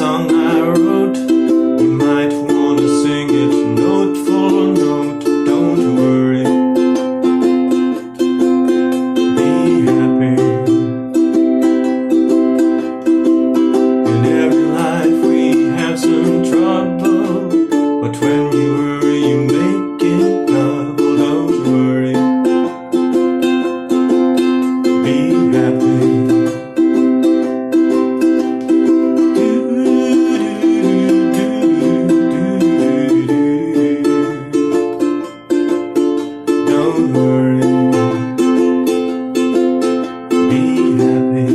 song I wrote. You might wanna sing it note for note. Don't worry, be happy. In every life we have some trouble, but when you worry you make it double. Don't worry, be happy. Don't worry, be happy.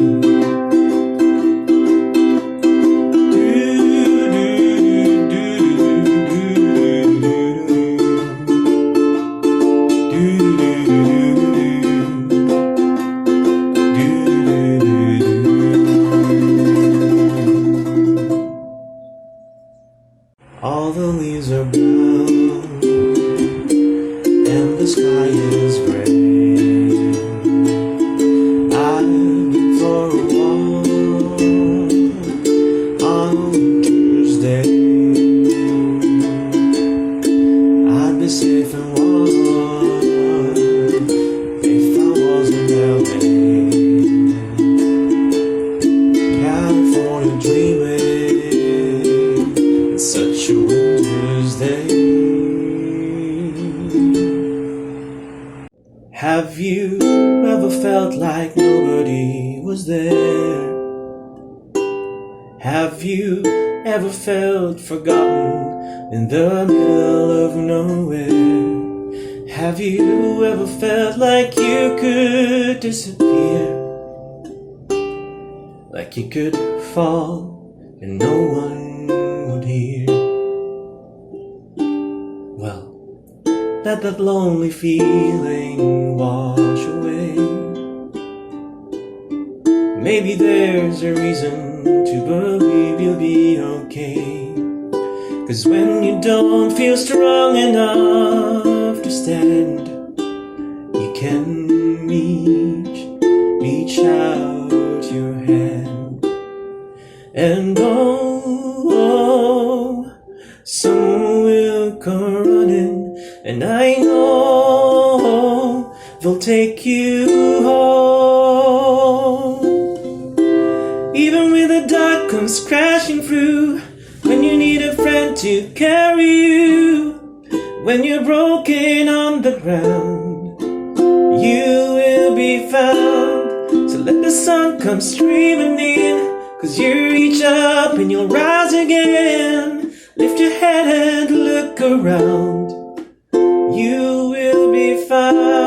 All the leaves are brown and the sky is gray. I've been for a walk on a winter's day. I'd be safe and warm if I was in LA. California dreaming, it's such a winter's day. Have you ever felt like nobody was there? Have you ever felt forgotten in the middle of nowhere? Have you ever felt like you could disappear? Like you could fall and no one would hear? Well, let that lonely feeling wash away. Maybe there's a reason to believe you'll be okay. 'Cause when you don't feel strong enough to stand, you can reach out your hand. And oh, someone will come running, and I know they'll take you home. Even when the dark comes crashing through, when you need a friend to carry you, when you're broken on the ground, you will be found. So let the sun come streaming in, 'cause you reach up and you'll rise again. Lift your head and look around, you will be fine.